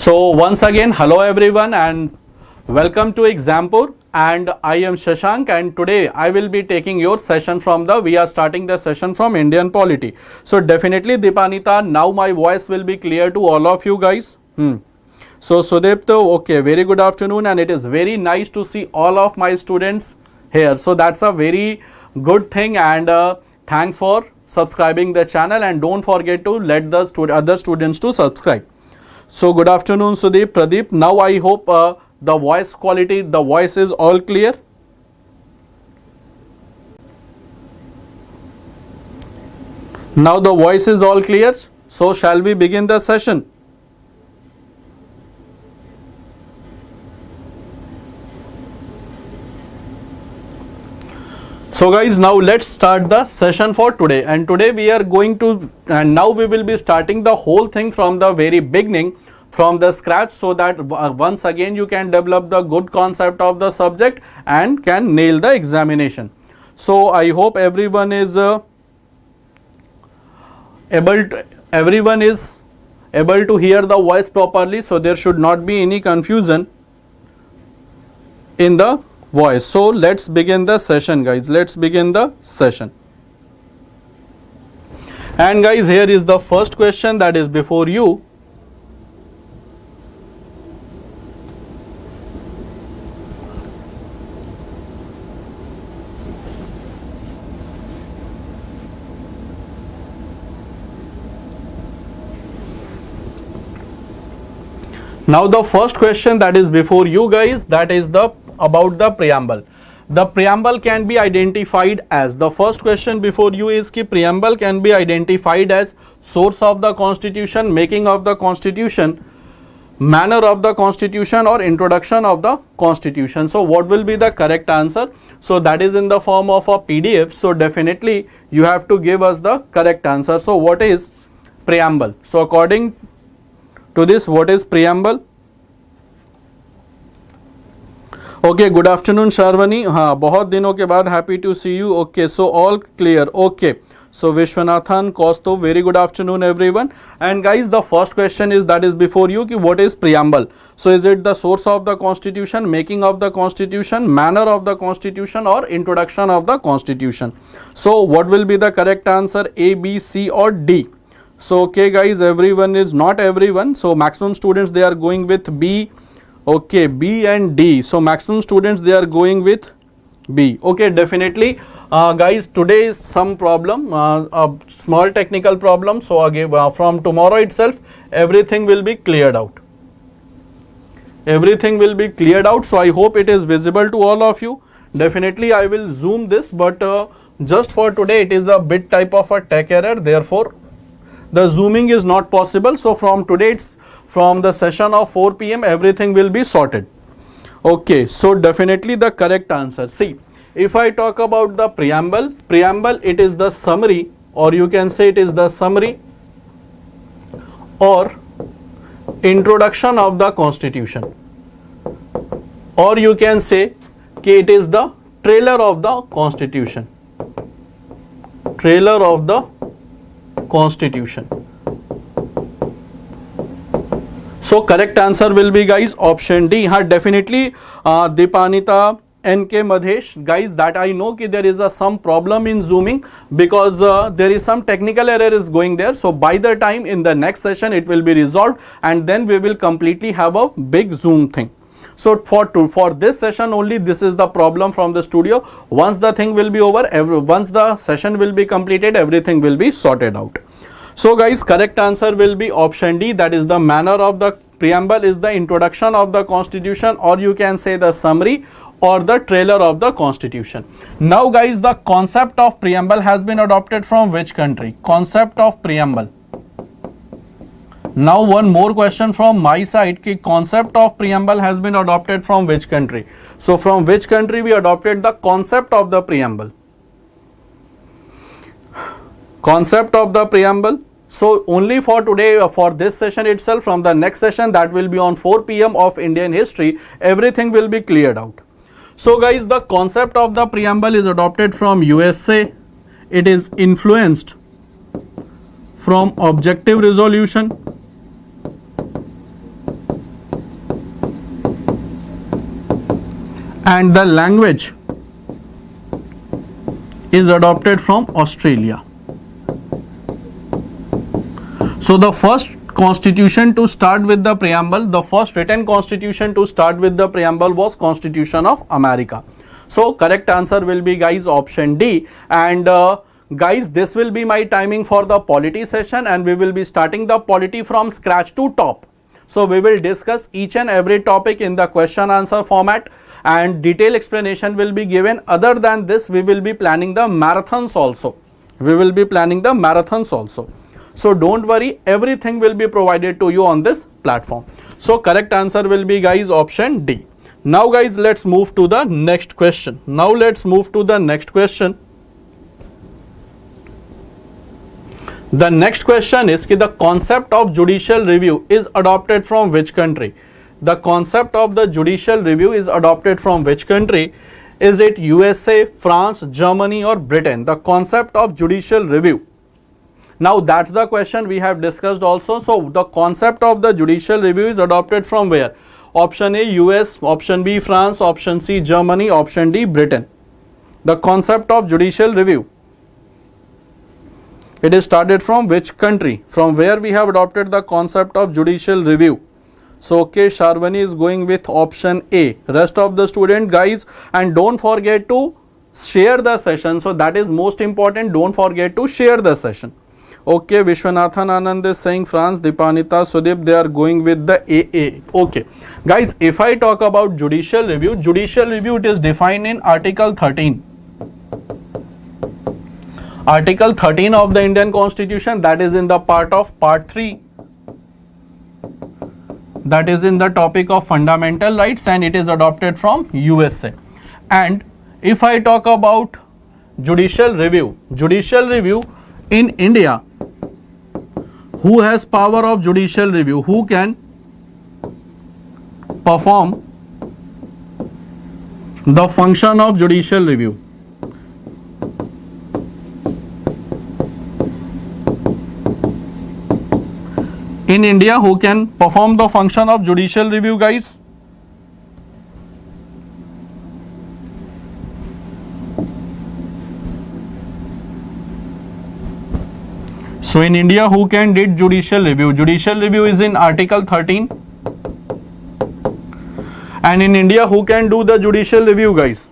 So once again, hello everyone and welcome to Exampur, and I am Shashank, and today I will be taking your session from we are starting the session from Indian Polity. So definitely Deepanita, now my voice will be clear to all of you guys. So Sudipto, okay, very good afternoon, and it is very nice to see all of my students here. So that's a very good thing, and thanks for subscribing the channel, and don't forget to let the other students to subscribe. So good afternoon Sudeep, Pradeep. Now I hope the voice quality, the voice is all clear. Now the voice is all clear. So shall we begin the session? So guys, now let's start the session for today, and today we are going to, and now we will be starting the whole thing from the very beginning, from the scratch, so that once again you can develop the good concept of the subject and can nail the examination. So I hope everyone is able to hear the voice properly, so there should not be any confusion in the voice. So let's begin the session guys, let's begin the session. And guys, here is the first question that is before you. Now the first question that is before you guys, that is about the preamble. The preamble can be identified as, the first question before you is ki preamble can be identified as source of the constitution, making of the constitution, manner of the constitution, or introduction of the constitution. So what will be the correct answer? So that is in the form of a PDF. So definitely you have to give us the correct answer. So what is preamble? So according to this, what is preamble? Okay, good afternoon Sharvani. हाँ, बहुत दिनों के बाद, happy to see you. Okay, so all clear. Okay, so Vishwanathan Kosto, very good afternoon everyone. And guys, the first question is that is before you, ki what is preamble? So is it the source of the constitution, making of the constitution, manner of the constitution, or introduction of the constitution? So what will be the correct answer? A, B, C, or D? So okay guys, everyone is, not everyone, so maximum students they are going with B. Okay, B and D. So maximum students they are going with B. Okay, definitely guys, today is some problem, a small technical problem. So again from tomorrow itself everything will be cleared out. Everything will be cleared out. So I hope it is visible to all of you. Definitely I will zoom this, but just for today it is a bit type of a tech error, therefore the zooming is not possible. So from today, it's from the session of 4 PM everything will be sorted. Okay, so definitely the correct answer. See, if I talk about the preamble, it is the summary, or you can say it is the summary or introduction of the constitution, or you can say कि it is the trailer of the constitution. Trailer of the constitution. So correct answer will be guys option D. हाँ, definitely Deepanita, NK Madhesh, guys, that I know कि there is some problem in zooming because there is some technical error is going there. So by the time in the next session it will be resolved, and then we will completely have a big zoom thing. So for this session only, this is the problem from the studio. Once the thing will be over, once the session will be completed, everything will be sorted out. So guys, correct answer will be option D, that is the manner of the preamble is the introduction of the constitution, or you can say the summary or the trailer of the constitution. Now guys, the concept of preamble has been adopted from which country? Concept of preamble. Now one more question from my side, ki concept of preamble has been adopted from which country? So from which country we adopted the concept of the preamble? Concept of the preamble. So only for today, for this session itself, from the next session that will be on 4 p.m. of Indian history, everything will be cleared out. So guys, the concept of the preamble is adopted from USA. It is influenced from objective resolution, and the language is adopted from Australia. So the first constitution to start with the preamble, the first written constitution to start with the preamble was Constitution of America. So correct answer will be guys option D. And guys, this will be my timing for the polity session, and we will be starting the polity from scratch to top. So we will discuss each and every topic in the question answer format, and detailed explanation will be given. Other than this, we will be planning the marathons also. So don't worry, everything will be provided to you on this platform. So correct answer will be guys option D. Now guys, let's move to the next question. The next question is that the concept of judicial review is adopted from which country? The concept of the judicial review is adopted from which country? Is it USA, France, Germany or Britain? The concept of judicial review. Now that's the question we have discussed also. So the concept of the judicial review is adopted from where? Option A US, option B France, option C Germany, option D Britain. The concept of judicial review, it is started from which country? From where we have adopted the concept of judicial review? So okay, Sharvani is going with option A. Rest of the student guys, and don't forget to share the session. So that is most important. Don't forget to share the session. Okay, Vishwanathan Anand is saying France, Dipanita, Sudip, they are going with the AA. Okay. Guys, if I talk about judicial review, it is defined in Article 13. Article 13 of the Indian Constitution, that is in the part of Part 3. That is in the topic of fundamental rights, and it is adopted from USA. And if I talk about judicial review in India, who has power of judicial review? Who can perform the function of judicial review? In India, who can perform the function of judicial review, guys? So in India, who can did judicial review? Judicial review is in Article 13. And in India, who can do the judicial review, guys?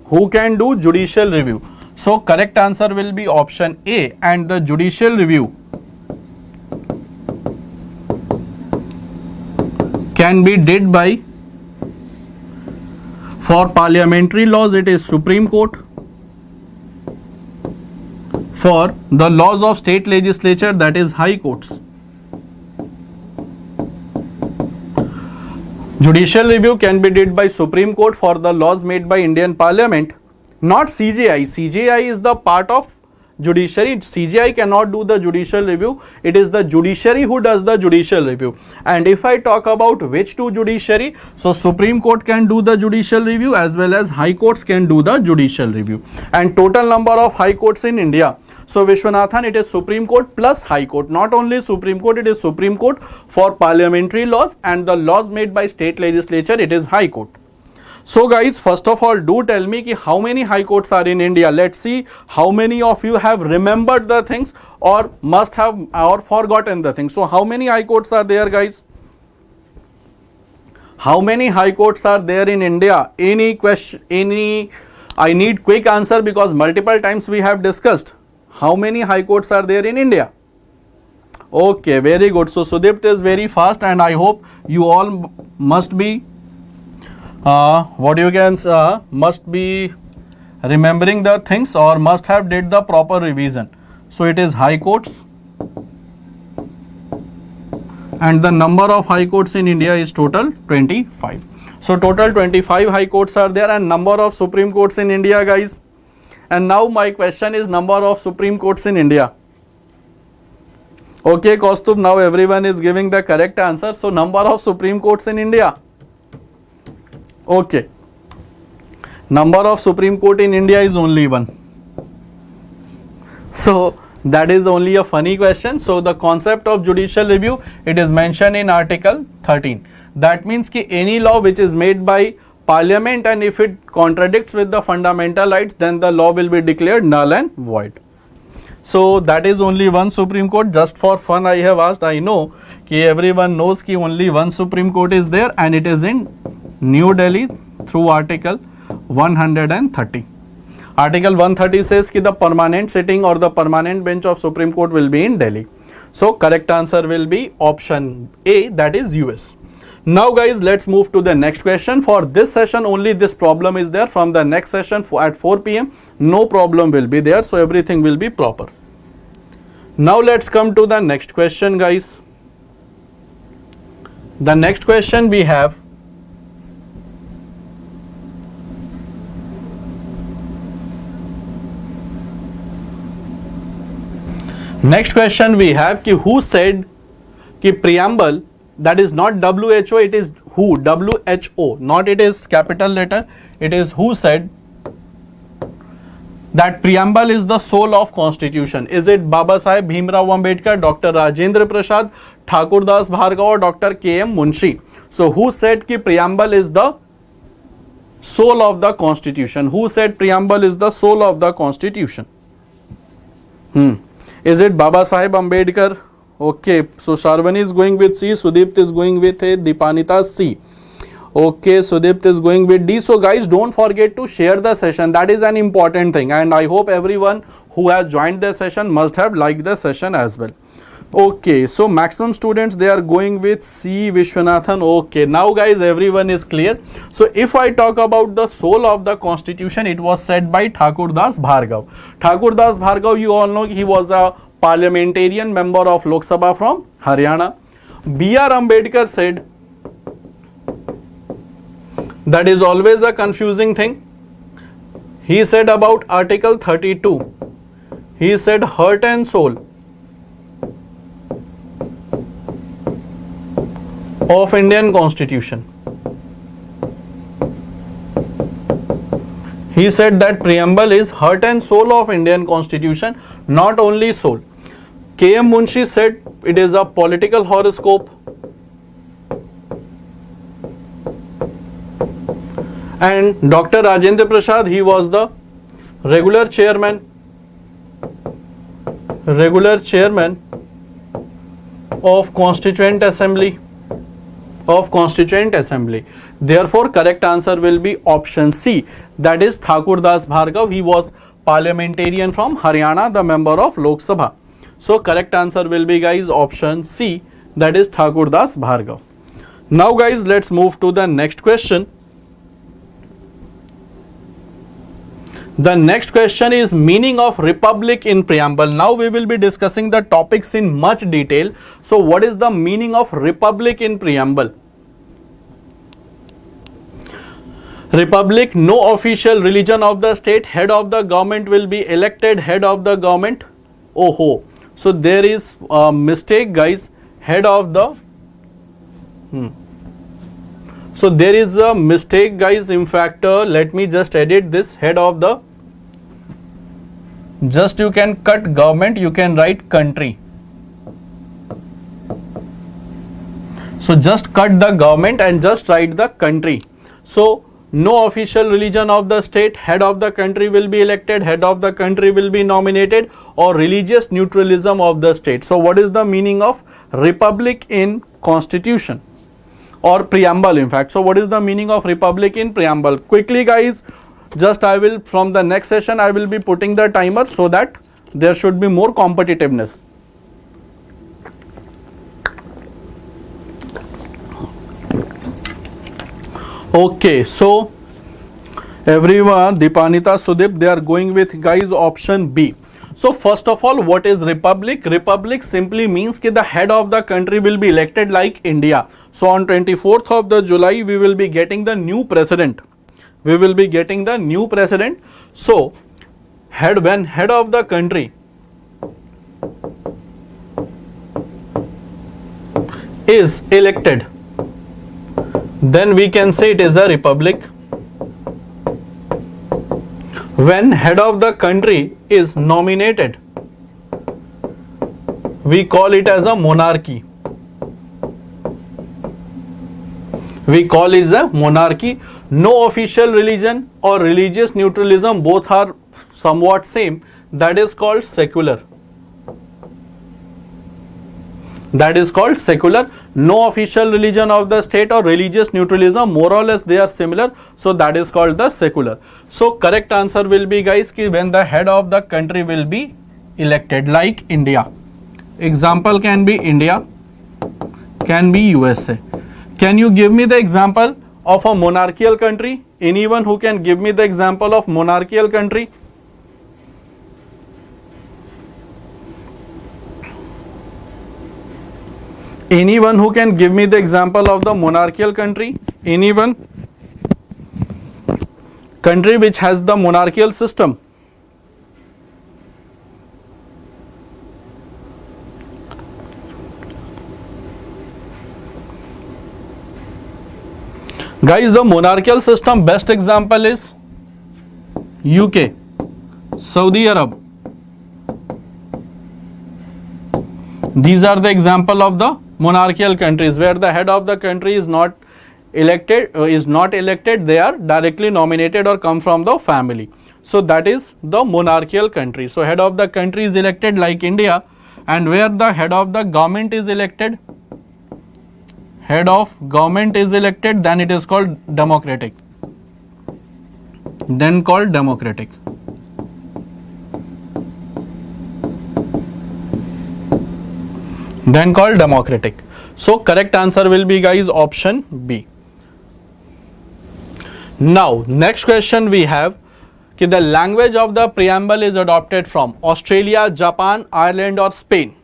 Who can do judicial review? So correct answer will be option A, and the judicial review can be did by, for parliamentary laws it is Supreme Court, for the laws of state legislature that is High Courts. Judicial review can be did by Supreme Court for the laws made by Indian Parliament, not CJI. CJI is the part of judiciary. CJI cannot do the judicial review. It is the judiciary who does the judicial review. And if I talk about which two judiciary, so Supreme Court can do the judicial review as well as High Courts can do the judicial review. And total number of High Courts in India. So Vishwanathan, it is Supreme Court plus High Court. Not only Supreme Court, it is Supreme Court for parliamentary laws, and the laws made by state legislature, it is High Court. So guys, first of all, do tell me ki how many High Courts are in India. Let's see how many of you have remembered the things or must have or forgotten the things. So how many High Courts are there, guys? How many High Courts are there in India? Any question, I need quick answer because multiple times we have discussed. How many High Courts are there in India? Okay, very good. So Sudipta is very fast, and I hope you all must be what you can must be remembering the things or must have did the proper revision. So it is high courts, and the number of high courts in India is total 25. So total 25 high courts are there, and number of Supreme Courts in India, guys. And now my question is number of Supreme Courts in India. Okay, Kaustubh, now everyone is giving the correct answer. So number of Supreme Courts in India. Okay. Number of Supreme Court in India is only one. So that is only a funny question. So the concept of judicial review, it is mentioned in Article 13. That means ki any law which is made by Parliament, and if it contradicts with the fundamental rights, then the law will be declared null and void. So that is only one Supreme Court. Just for fun I have asked. I know ki everyone knows ki only one Supreme Court is there, and it is in New Delhi through Article 130. Article 130 says ki the permanent sitting or the permanent bench of Supreme Court will be in Delhi. So correct answer will be option A, that is US. Now guys, let's move to the next question. For this session only this problem is there. From the next session at 4 p.m. no problem will be there. So everything will be proper. Now let's come to the next question, guys. The next question we have, ki who said ki preamble, that is not WHO, it is who, WHO, not it is capital letter, it is who said that preamble is the soul of constitution. Is it Baba Saheb Bhimrao Ambedkar, Dr. Rajendra Prasad, Thakur Das Bhargava, or Dr. K.M. Munshi? So who said ki preamble is the soul of the constitution? Who said preamble is the soul of the constitution? Is it Baba Saheb Ambedkar? Okay, so Sharvani is going with C, Sudeep is going with A, Deepanita C. Okay, Sudeep is going with D. So guys, don't forget to share the session. That is an important thing, and I hope everyone who has joined the session must have liked the session as well. Okay, so maximum students, they are going with C, Vishwanathan. Okay, now guys, everyone is clear. So if I talk about the soul of the constitution, it was said by Thakur Das Bhargava. Thakur Das Bhargava, you all know he was a parliamentarian member of Lok Sabha from Haryana. B.R. Ambedkar said, that is always a confusing thing. He said about Article 32, he said heart and soul of Indian Constitution. He said that preamble is heart and soul of Indian Constitution, not only soul. K.M. Munshi said it is a political horoscope. And Dr. Rajendra Prasad, he was the regular chairman of Constituent Assembly. Therefore, correct answer will be option C, that is Thakur Das Bhargava. He was parliamentarian from Haryana, the member of Lok Sabha. So correct answer will be, guys, option C, that is Thakur Das Bhargava. Now guys, let's move to the next question. The next question is meaning of republic in preamble. Now we will be discussing the topics in much detail. So what is the meaning of republic in preamble? Republic, no official religion of the state, head of the government will be elected head of the government. Oh, so there is a mistake, guys. Head of the So there is a mistake, guys. In fact, let me just edit this. Head of the, just you can cut government, you can write country. So just cut the government and just write the country. So no official religion of the state, head of the country will be elected, head of the country will be nominated, or religious neutralism of the state. So what is the meaning of republic in constitution or preamble, in fact? So what is the meaning of republic in preamble? Quickly, guys, just I will, from the next session I will be putting the timer so that there should be more competitiveness. Okay, so everyone, Dipanita, Sudip, they are going with guys option B. So first of all, what is republic? Republic simply means that the head of the country will be elected like India. So on 24th of the July, we will be getting the new president. We will be getting the new president. So when head of the country is elected, then we can say it is a republic. When head of the country is nominated, we call it as a monarchy. We call it as a monarchy. No official religion or religious neutralism, both are somewhat same. That is called secular. That is called secular. No official religion of the state or religious neutralism, more or less they are similar. So that is called the secular. So correct answer will be guys ki when the head of the country will be elected like India. Example can be India, can be USA. Can you give me the example of a monarchical country? Anyone who can give me the example of monarchical country? Anyone who can give me the example of the monarchical country? Anyone? Country which has the monarchical system. Guys, the monarchical system best example is UK, Saudi Arab. These are the example of the monarchical countries where the head of the country is not elected, they are directly nominated or come from the family. So that is the monarchical country. So head of the country is elected like India, and where the head of the government is elected, then it is called democratic. Then called democratic. Then called democratic. So correct answer will be guys option B. Now next question we have कि the language of the preamble is adopted from Australia, Japan, Ireland or Spain.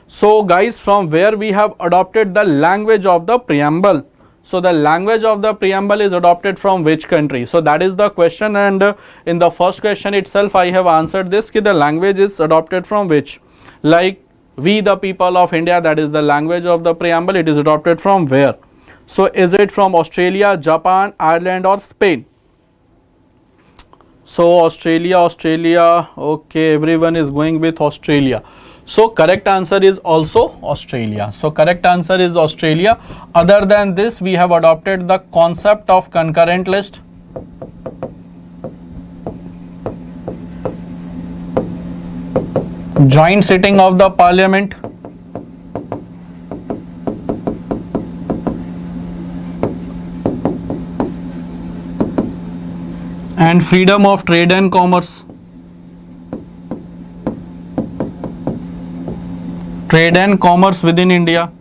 So guys, from where we have adopted the language of the preamble? So the language of the preamble is adopted from which country? So that is the question, and in the first question itself I have answered this कि the language is adopted from which? Like we the people of India, that is the language of the preamble, it is adopted from where? So is it from Australia, Japan, Ireland or Spain? So Australia, okay, everyone is going with Australia. So correct answer is also Australia. So correct answer is Australia. Other than this, we have adopted the concept of concurrent list. Joint sitting of the parliament. And freedom of trade and commerce. Trade and commerce within India.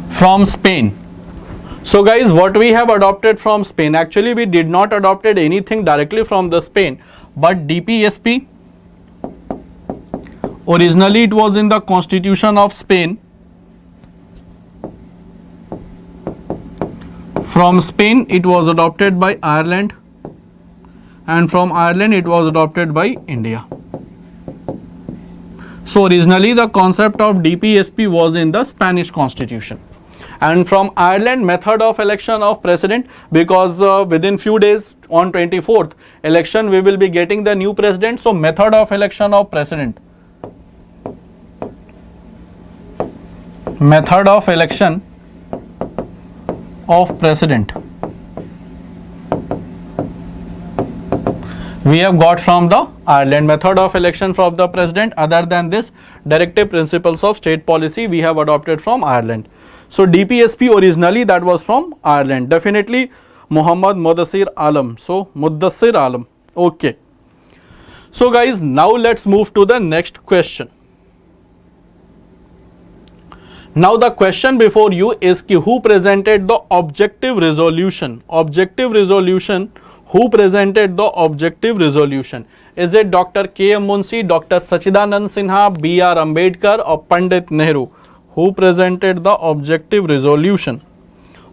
From Spain. So guys, what we have adopted from Spain, actually we did not adopted anything directly from the Spain, but DPSP, originally it was in the constitution of Spain. From Spain it was adopted by Ireland, and from Ireland it was adopted by India. So originally the concept of DPSP was in the Spanish constitution. And from Ireland, method of election of president, because within few days on 24th election we will be getting the new president. So method of election of president. Method of election of president we have got from the Ireland. Method of election for the president, other than this, directive principles of state policy we have adopted from Ireland. So DPSP originally that was from Ireland. Definitely Muhammad Mudassir Alam. So Mudassir Alam. Okay. So guys, now let's move to the next question. Now the question before you is ki who presented the objective resolution? Objective resolution. Who presented the objective resolution? Is it Dr. K.M. Munshi, Dr. Sachidanand Sinha, B.R. Ambedkar or Pandit Nehru? Who presented the objective resolution?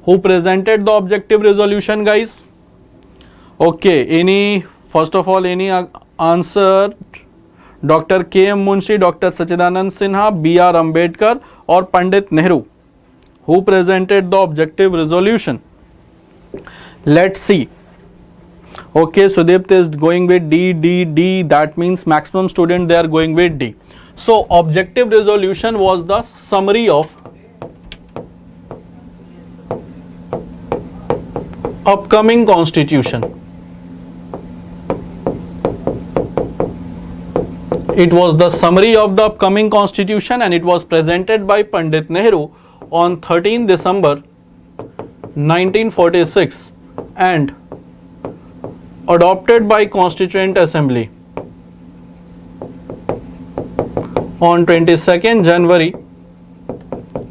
Who presented the objective resolution, guys? Okay, any, first of all, any answer? Dr. K.M. Munshi, Dr. Sachidanand Sinha, B.R. Ambedkar or Pandit Nehru? Who presented the objective resolution? Let's see. Okay, Sudipta is going with D. That means maximum student they are going with D. So, objective resolution was the summary of upcoming constitution. It was the summary of the upcoming constitution and it was presented by Pandit Nehru on 13 December 1946 and adopted by Constituent Assembly on 22nd January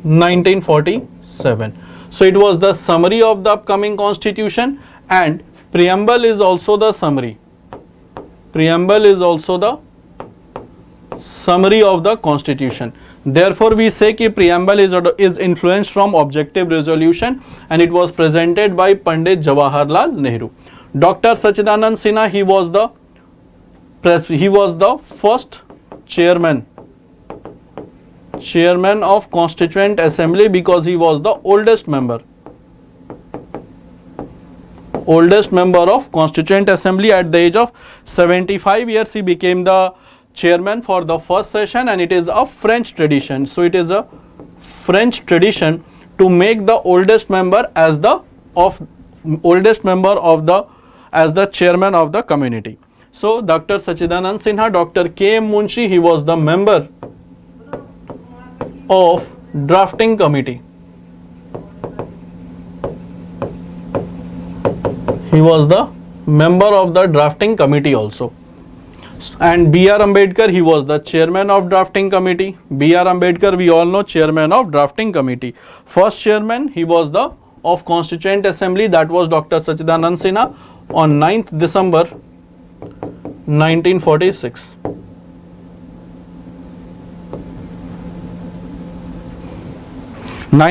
1947. So it was the summary of the upcoming constitution and preamble is also the summary. Preamble is also the summary of the constitution. Therefore, we say कि preamble is influenced from objective resolution and it was presented by Pandit Jawaharlal Nehru. Dr. Sachidanand Sinha, he was the first chairman of Constituent Assembly because he was the oldest member of Constituent Assembly. At the age of 75 years he became the chairman for the first session and it is a French tradition. So it is a French tradition to make the oldest member as the chairman of the community. So Dr. Sachidanand Sinha, Dr. K.M. Munshi, he was the member of drafting committee. He was the member of the drafting committee also. And B.R. Ambedkar, he was the chairman of drafting committee. B.R. Ambedkar, we all know, chairman of drafting committee. First chairman, he was the of Constituent Assembly, that was Dr. Sachidanand Sinha on 9th December 1946.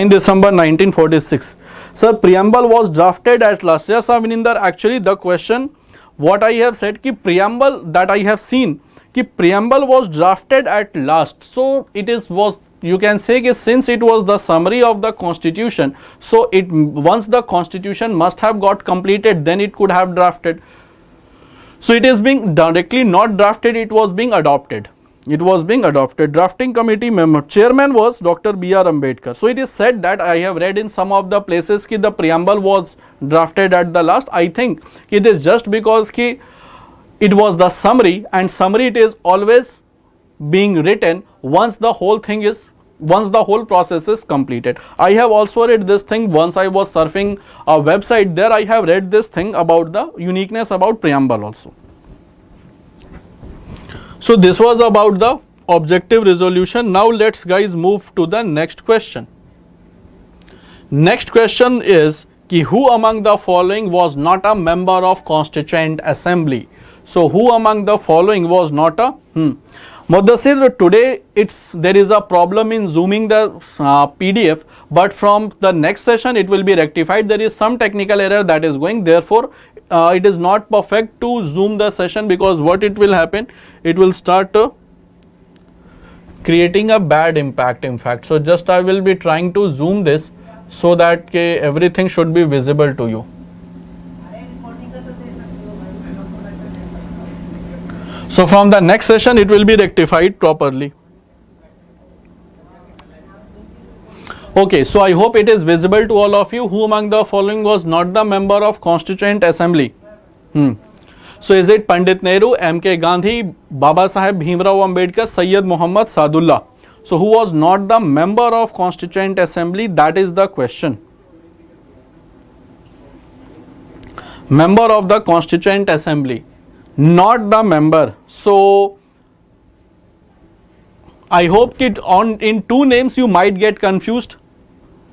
December 1946. Sir, preamble was drafted at last. Yes, Avininder, actually the question what I have said ki preamble that I have seen ki preamble was drafted at last. So it was you can say ki since it was the summary of the constitution, so it once the constitution must have got completed, then it could have drafted. So it is being directly not drafted, it was being adopted. It was being adopted. Drafting committee member chairman was Dr. B.R. Ambedkar. So it is said that I have read in some of the places ki the preamble was drafted at the last. I think it is just because ki it was the summary, and summary it is always being written once the whole process is completed. I have also read this thing once I was surfing a website, there I have read this thing about the uniqueness about preamble also. So this was about the objective resolution. Now let's guys move to the next question. Next question is ki who among the following was not a member of Constituent Assembly? So who among the following was not a Mudassir, today there is a problem in zooming the PDF, but from the next session it will be rectified. There is some technical error that is going, therefore it is not perfect to zoom the session, because what it will happen, it will start creating a bad impact in fact. So just I will be trying to zoom this so that everything should be visible to you. So from the next session it will be rectified properly. Okay, so I hope it is visible to all of you. Who among the following was not the member of Constituent Assembly? So is it Pandit Nehru, M.K. Gandhi, Baba Saheb Bhimrao Ambedkar, Sayyid Muhammad Sadullah? So who was not the member of Constituent Assembly? That is the question. Member of the Constituent Assembly, not the member. So I hope that in two names you might get confused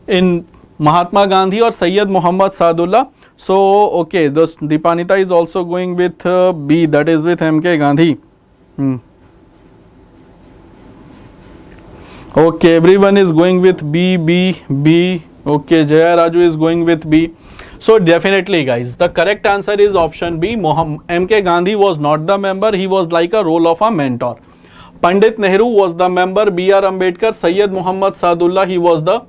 in Mahatma Gandhi or Sayyid Muhammad Sadullah. So okay, the Deepanita is also going with B, that is with MK Gandhi. Okay, everyone is going with B, B, B. Okay, Jaya Raju is going with B. So definitely guys, the correct answer is option B. MK Gandhi was not the member, he was like a role of a mentor. Pandit Nehru was the member, B.R. Ambedkar, Sayyid Muhammad Sadullah, he was the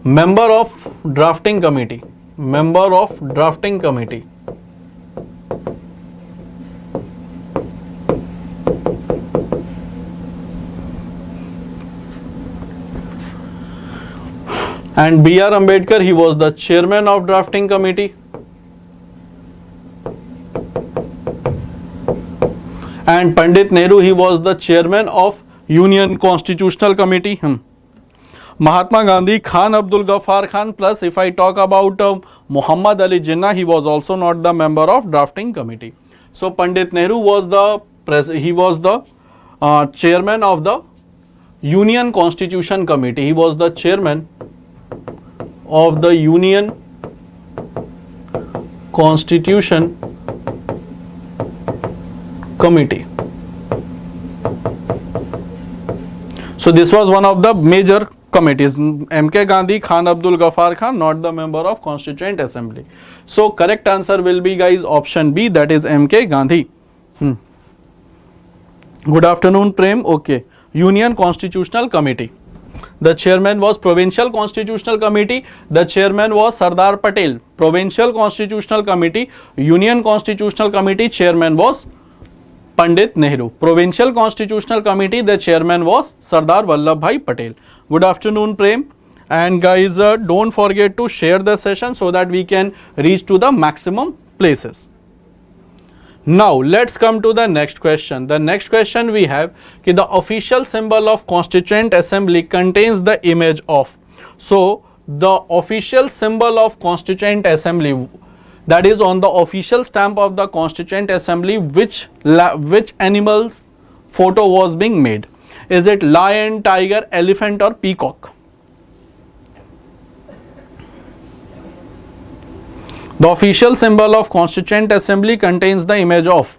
member of drafting committee. Member of drafting committee. And B.R. Ambedkar, he was the chairman of drafting committee. And Pandit Nehru, he was the chairman of Union Constitutional Committee. Mahatma Gandhi, Khan Abdul Ghaffar Khan, plus if I talk about Muhammad Ali Jinnah, he was also not the member of drafting committee. So Pandit Nehru was the chairman of the Union Constitution Committee. He was the chairman of the Union Constitution Committee. So this was one of the major committees. MK Gandhi, Khan Abdul Ghaffar Khan, not the member of Constituent Assembly. So correct answer will be guys option B, that is MK Gandhi. Good afternoon Prem. Okay, Union Constitutional Committee. The chairman was Provincial Constitutional Committee. The chairman was Sardar Patel. Provincial Constitutional Committee, Union Constitutional Committee, chairman was Pandit Nehru. Provincial Constitutional Committee, the chairman was Sardar Vallabhbhai Patel. Good afternoon Prem. And guys, don't forget to share the session so that we can reach to the maximum places. Now let's come to the next question. The next question we have, the official symbol of Constituent Assembly contains the image of. So the official symbol of Constituent Assembly, that is on the official stamp of the Constituent Assembly, which animal's photo was being made? Is it lion, tiger, elephant or peacock? The official symbol of Constituent Assembly contains the image of.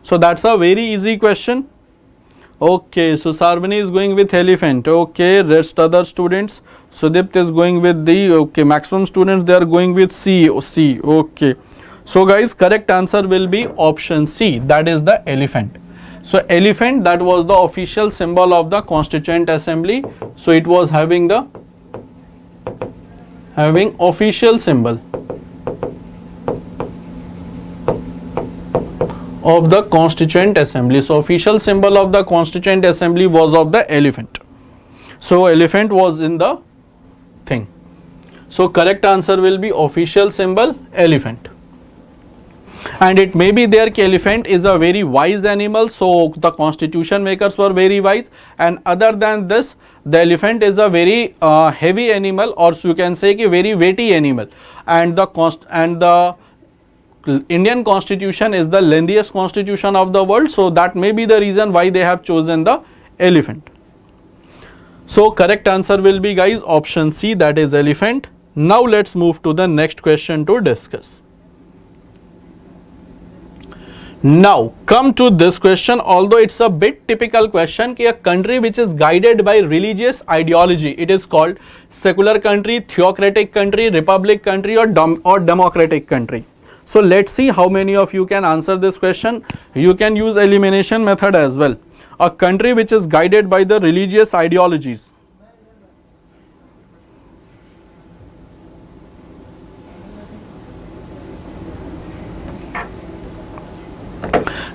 So that's a very easy question. Okay, so Sarvani is going with elephant. Okay, rest other students. Sudipt is going with the, okay, maximum students they are going with C. Okay. So guys, correct answer will be option C, that is the elephant. So elephant, that was the official symbol of the Constituent Assembly. So it was having official symbol of the Constituent Assembly. So official symbol of the Constituent Assembly was of the elephant. So elephant was in the thing. So correct answer will be official symbol elephant. And it may be there elephant is a very wise animal, so the constitution makers were very wise, and other than this the elephant is a very heavy animal, or so you can say a very weighty animal, and the Indian constitution is the lengthiest constitution of the world, so that may be the reason why they have chosen the elephant. So correct answer will be guys option C, that is elephant. Now let's move to the next question to discuss. Now come to this question, although it's a bit typical question, a country which is guided by religious ideology, it is called secular country, theocratic country, republic country or democratic country. So let's see how many of you can answer this question. You can use elimination method as well. A country which is guided by the religious ideologies.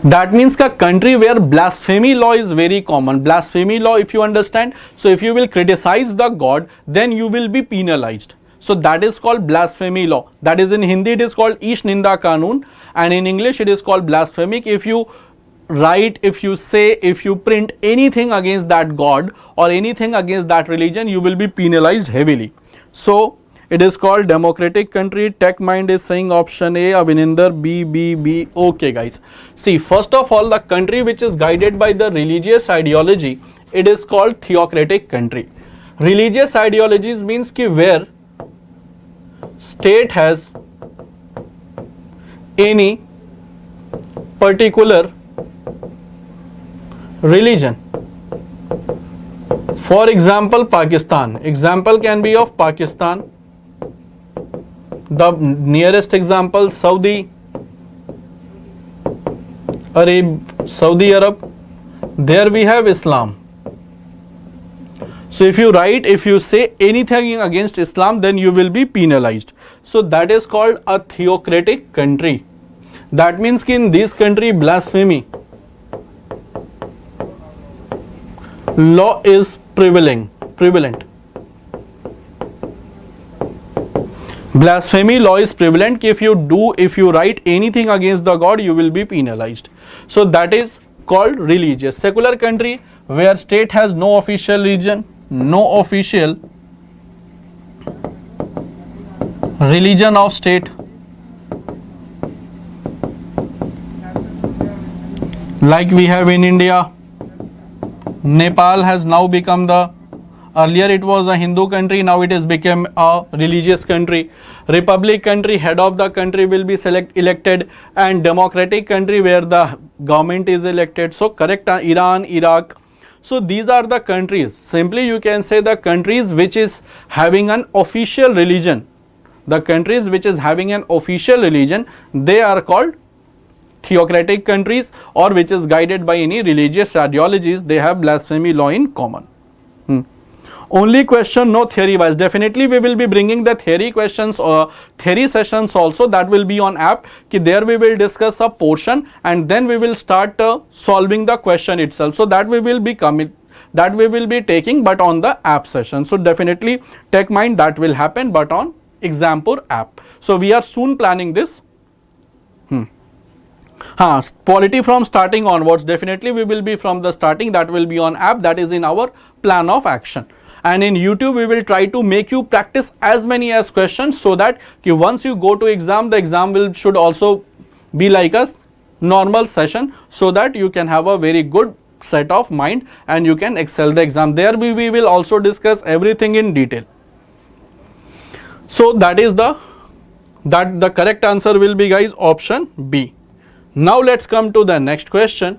That means a country where blasphemy law is very common. Blasphemy law, if you understand, so if you will criticize the God, then you will be penalized. So that is called blasphemy law. That is in Hindi it is called Ish Ninda Kanun, and in English it is called blasphemic. If you write, if you say, if you print anything against that God or anything against that religion, you will be penalized heavily. So It is called democratic country. Tech Mind is saying option A. Abhininder B. Okay guys. See, first of all, the country which is guided by the religious ideology, it is called theocratic country. Religious ideologies means ki where state has any particular religion. For example, Pakistan. Example can be of Pakistan. The nearest example, Saudi Arab. There we have Islam. So if you say anything against Islam, then you will be penalized. So that is called a theocratic country. That means कि in this country blasphemy law is prevalent. Blasphemy law is prevalent. If you write anything against the God, you will be penalized. So that is called religious. Secular country where state has no official religion, no official religion of state. Like we have in India, Nepal has now become earlier it was a Hindu country, now it has become a religious country. Republic country, head of the country will be elected, and democratic country where the government is elected. So correct, Iran, Iraq. So these are the countries. Simply you can say the countries which is having an official religion. The countries which is having an official religion, they are called theocratic countries, or which is guided by any religious ideologies. They have blasphemy law in common. Only question, no theory wise. Definitely we will be bringing the theory questions or theory sessions also. That will be on app. There we will discuss a portion and then we will start solving the question itself. So that we will be taking, but on the app session. So definitely Tech Mind, that will happen, but on Exampur app. So we are soon planning this. Polity from starting onwards, definitely we will be from the starting. That will be on app. That is in our plan of action. And in YouTube we will try to make you practice as many as questions, so that once you go to exam, the exam should also be like a normal session, so that you can have a very good set of mind and you can excel the exam. There we will also discuss everything in detail. So that is the correct answer will be, guys, option B. Now let's come to the next question.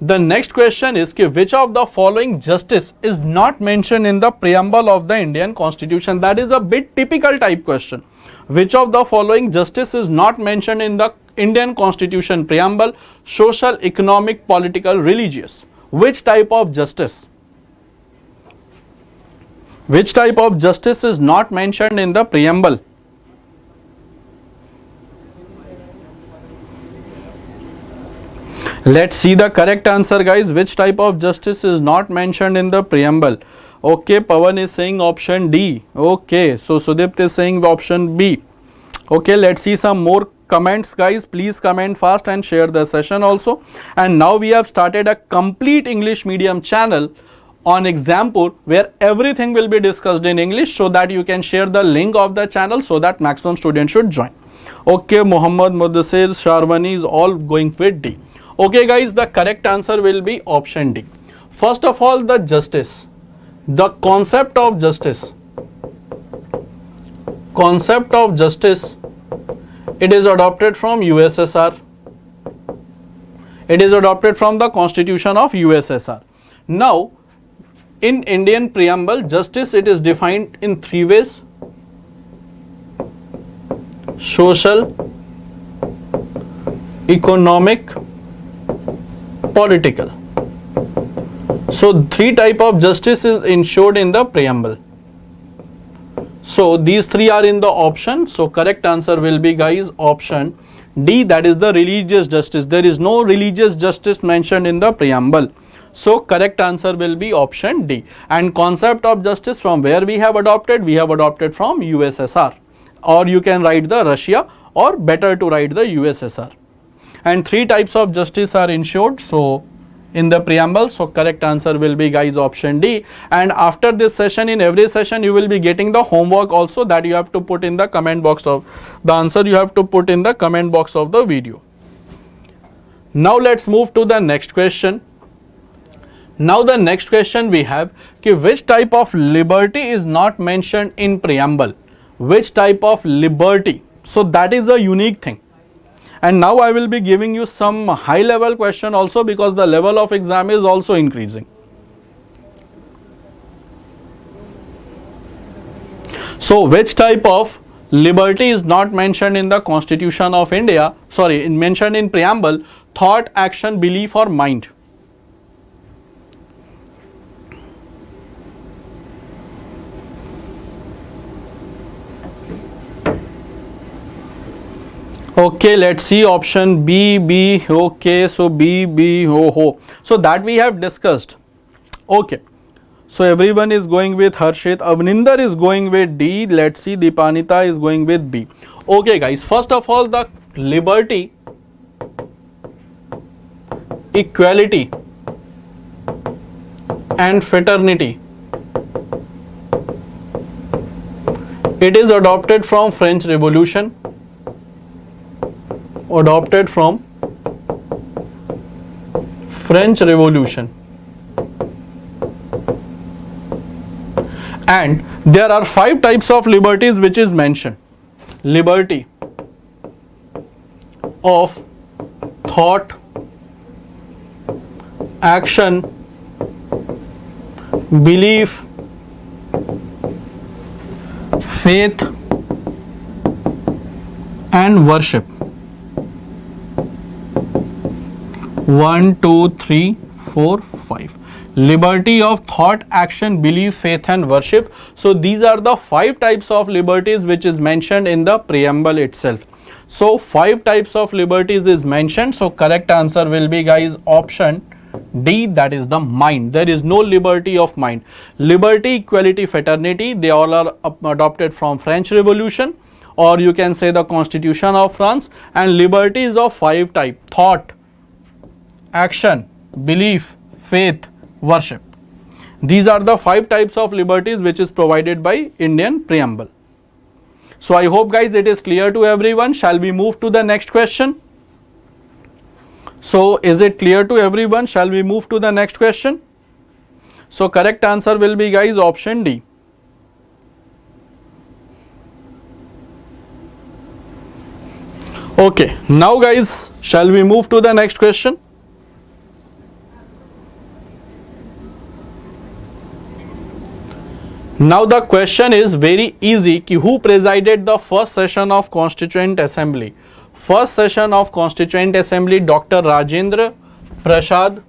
The next question is which of the following justice is not mentioned in the preamble of the Indian Constitution? That is a bit typical type question. Which of the following justice is not mentioned in the Indian Constitution preamble? Social, economic, political, religious. Which type of justice? Which type of justice is not mentioned in the preamble? Let's see the correct answer, guys. Which type of justice is not mentioned in the preamble? Okay, Pawan is saying option D. Okay, so Sudipt is saying option B. Okay, let's see some more comments, guys. Please comment fast and share the session also. And now we have started a complete English medium channel on Exampur, where everything will be discussed in English, so that you can share the link of the channel so that maximum students should join. Okay, Muhammad Mudassir Sharwani is all going with D. Okay, guys, the correct answer will be option D. First of all, the justice. The concept of justice. Concept of justice. It is adopted from USSR. It is adopted from the Constitution of USSR. Now, in Indian preamble, justice, it is defined in three ways: social, economic, political. So three type of justice is ensured in the preamble. So these three are in the option. So correct answer will be, guys, option D, that is the religious justice. There is no religious justice mentioned in the preamble. So correct answer will be option D. And concept of justice, from where we have adopted? We have adopted from USSR, or you can write the Russia, or better to write the USSR. And three types of justice are ensured. So in the preamble. So correct answer will be guys option D. And after this session, in every session you will be getting the homework also, that you have to put in the comment box of the answer, you have to put in the comment box of the video. Now let's move to the next question. Now the next question we have, which type of liberty is not mentioned in preamble? Which type of liberty? So that is a unique thing. And now I will be giving you some high level question also, because the level of exam is also increasing. So which type of liberty is not mentioned in the Constitution of India, mentioned in preamble? Thought, action, belief or mind. Okay, let's see option B. Okay, so B, ho. So that we have discussed. Okay, so everyone is going with Harshit. Avninder is going with D. Let's see, Deepanita is going with B. Okay guys, first of all, the liberty, equality and fraternity, it is adopted from French Revolution. Adopted from French Revolution. And there are 5 types of liberties which is mentioned. Liberty of thought, action, belief, faith and worship. 1, 2, 3, 4, 5. Liberty of thought, action, belief, faith and worship. So these are the 5 types of liberties which is mentioned in the preamble itself. So 5 types of liberties is mentioned. So correct answer will be guys option D, that is the mind. There is no liberty of mind. Liberty, equality, fraternity, they all are adopted from French Revolution, or you can say the Constitution of France. And liberty is of 5 types: thought, action, belief, faith, worship. These are the 5 types of liberties which is provided by Indian preamble. So I hope guys it is clear to everyone. Shall we move to the next question? So is it clear to everyone? Shall we move to the next question? So correct answer will be guys option D. Okay, now guys, shall we move to the next question? Now the question is very easy, ki who presided the first session of Constituent Assembly? First session of Constituent Assembly, Dr. Rajendra Prasad,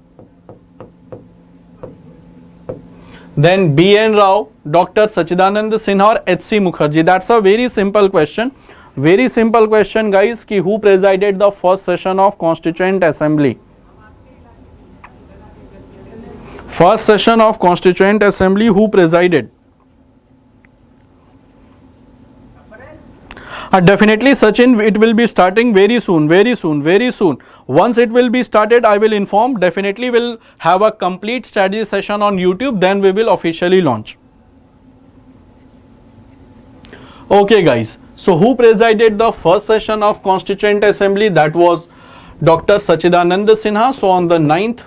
then B.N. Rao, Dr. Sachidanand Sinha or H.C. Mukherjee. That's a very simple question. Very simple question guys, ki who presided the first session of Constituent Assembly? First session of Constituent Assembly, who presided? Definitely Sachin, it will be starting very soon. Once it will be started, I will inform. Definitely will have a complete strategy session on YouTube, then we will officially launch. Okay guys, so who presided the first session of Constituent Assembly? That was Dr. Sachidanand Sinha. So on the 9th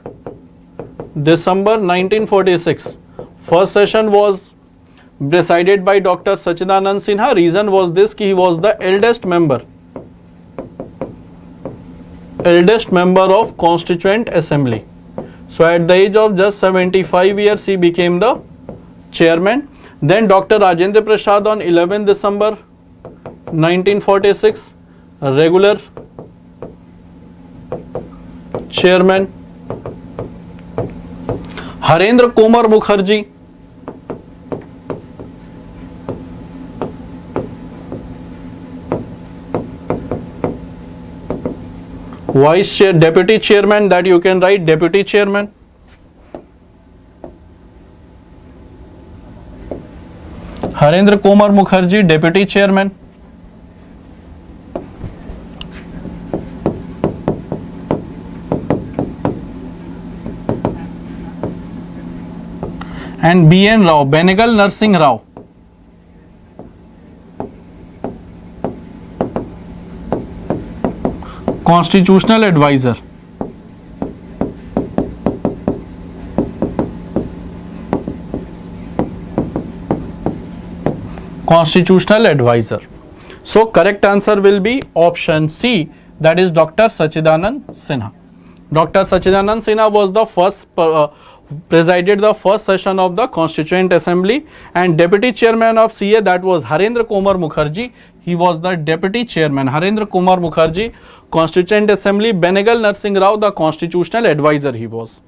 December 1946, first session was presided by Dr. Sachidanand Sinha. Reason was this, ki he was the eldest member of Constituent Assembly. So at the age of just 75 years he became the chairman. Then Dr. Rajendra Prasad on 11 December 1946, regular chairman. Harendra Kumar Mukherjee, vice chair, deputy chairman, that you can write deputy chairman. Harendra Kumar Mukherjee, deputy chairman. and B.N. Rao, Benegal Narsingh Rao. Constitutional advisor. Constitutional advisor. So correct answer will be option C, that is Dr. Sachidanand Sinha. Dr. Sachidanand Sinha was the first presided the first session of the Constituent Assembly, and deputy chairman of CA, that was Harendra Kumar Mukherjee. He was the deputy chairman. Harendra Kumar Mukherjee, Constituent Assembly. Benegal Narsingh Rao, the constitutional advisor he was.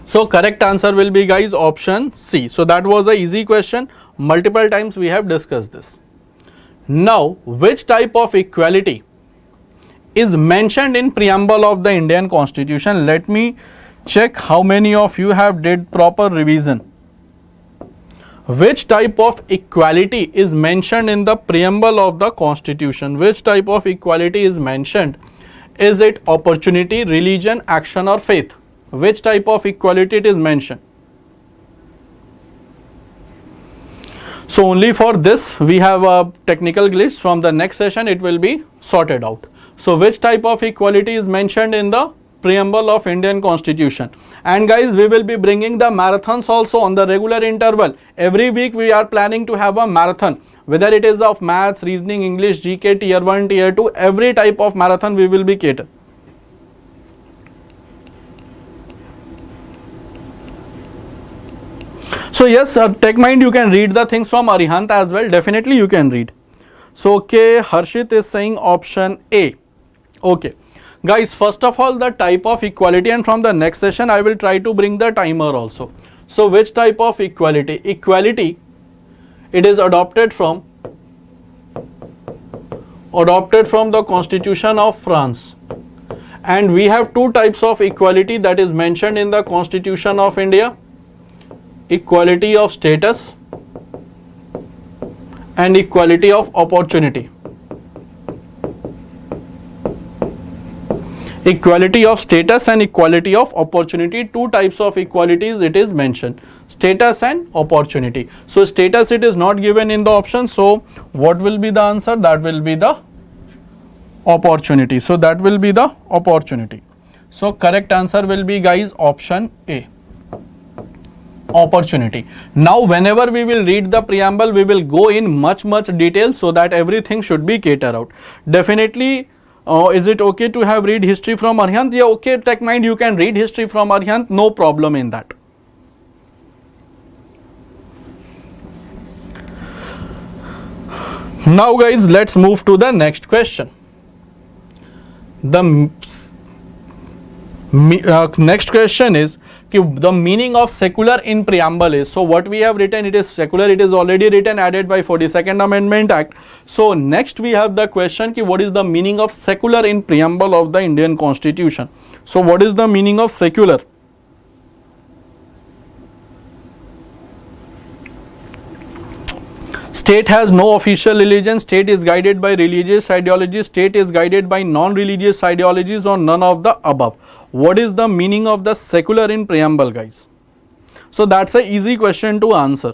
So correct answer will be, guys, option C. So that was a easy question. Multiple times we have discussed this. Now, which type of equality is mentioned in preamble of the Indian Constitution? Let me check how many of you have did proper revision. Which type of equality is mentioned in the preamble of the Constitution? Which type of equality is mentioned? Is it opportunity, religion, action, or faith? Which type of equality it is mentioned? So only for this we have a technical glitch. From the next session it will be sorted out. So which type of equality is mentioned in the preamble of Indian Constitution? And guys, we will be bringing the marathons also on the regular interval. Every week we are planning to have a marathon, whether it is of maths, reasoning, English, GK, tier 1, tier 2, every type of marathon we will be cater. So yes, take mind, you can read the things from Arihant as well. Definitely you can read. So okay, Harshit is saying option A. Okay. Guys, first of all, the type of equality, and from the next session I will try to bring the timer also. So which type of equality? Equality, it is adopted from the Constitution of France. And we have two types of equality that is mentioned in the Constitution of India. Equality of status and equality of opportunity. Equality of status and equality of opportunity, two types of equalities it is mentioned, status and opportunity. So status, it is not given in the option, so what will be the answer? That will be the opportunity. So that will be the opportunity. So correct answer will be, guys, option A, opportunity. Now whenever we will read the preamble, we will go in much detail so that everything should be catered out. Definitely. Is it okay to have read history from Arihant? Yeah, okay, take mind, you can read history from Arihant, no problem in that. Now guys, let's move to the next question. The next question is the meaning of secular in preamble is. So what we have written, it is secular, it is already written, added by 42nd Amendment Act. So next we have the question, what is the meaning of secular in preamble of the Indian Constitution? So what is the meaning of secular? State has no official religion, state is guided by religious ideology, state is guided by non-religious ideologies, or none of the above. What is the meaning of the secular in preamble, guys? So that's an easy question to answer.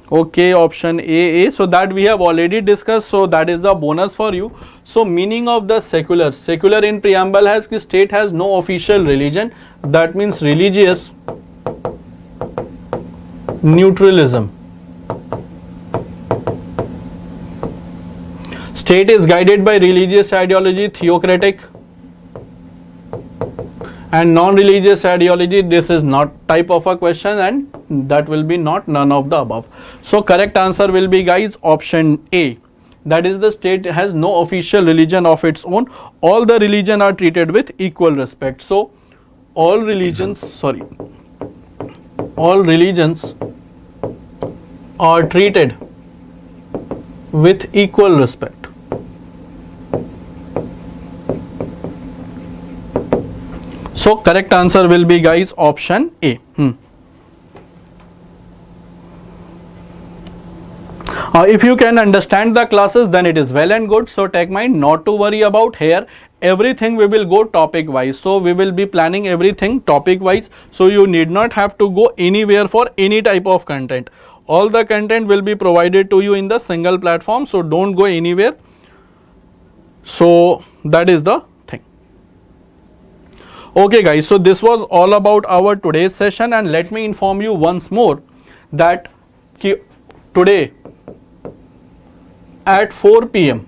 Okay, option A. So that we have already discussed, so that is a bonus for you. So meaning of the secular in preamble has state has no official religion, that means religious neutralism. State is guided by religious ideology, theocratic, and non-religious ideology. This is not type of a question, and that will be not none of the above. So correct answer will be, guys, option A. That is, the state has no official religion of its own. All the religion are treated with equal respect. So all religions are treated with equal respect. So correct answer will be, guys, option A. If you can understand the classes, then it is well and good. So take mind not to worry about here. everything we will go topic wise. So we will be planning everything topic wise. So you need not have to go anywhere for any type of content. All the content will be provided to you in the single platform. So don't go anywhere. So that is the thing. Okay guys, so this was all about our today's session, and let me inform you once more that today at 4 p.m.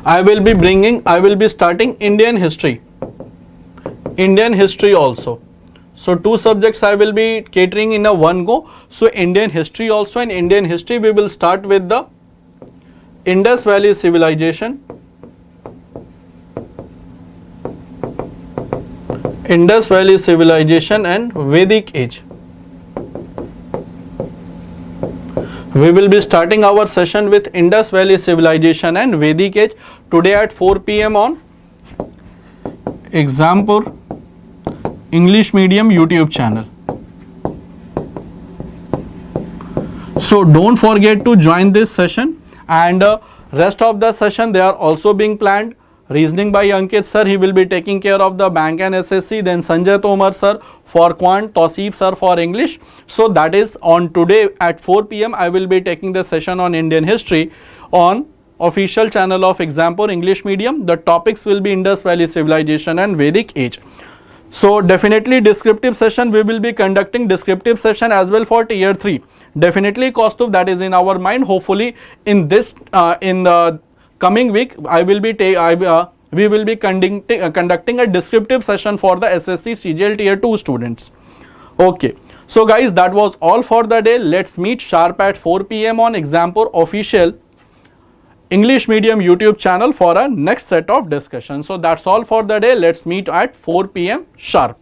I will be starting Indian history also. So 2 subjects I will be catering in a one go. So Indian history also, and Indian history we will start with the Indus Valley Civilization, and Vedic age. We will be starting our session with Indus Valley Civilization and Vedic age today at 4 p.m. on Exampur English Medium YouTube channel. So don't forget to join this session, and rest of the session they are also being planned. Reasoning by Ankit sir, he will be taking care of the bank and SSC, then Sanjay Tomar sir for quant, Tausif sir for English. So that is on today at 4 p.m. I will be taking the session on Indian history on official channel of Exampur English Medium. The topics will be Indus Valley Civilization and Vedic age. So definitely descriptive session, we will be conducting descriptive session as well for tier 3. Definitely Kaustubh, that is in our mind. Hopefully in this in the coming week we will be conducting a descriptive session for the Ssc Cgl tier 2 students. Okay, so guys, that was all for the day. Let's meet sharp at 4 p.m. on Exampur official English Medium YouTube channel for a next set of discussion. So that's all for the day. Let's meet at 4 p.m. sharp.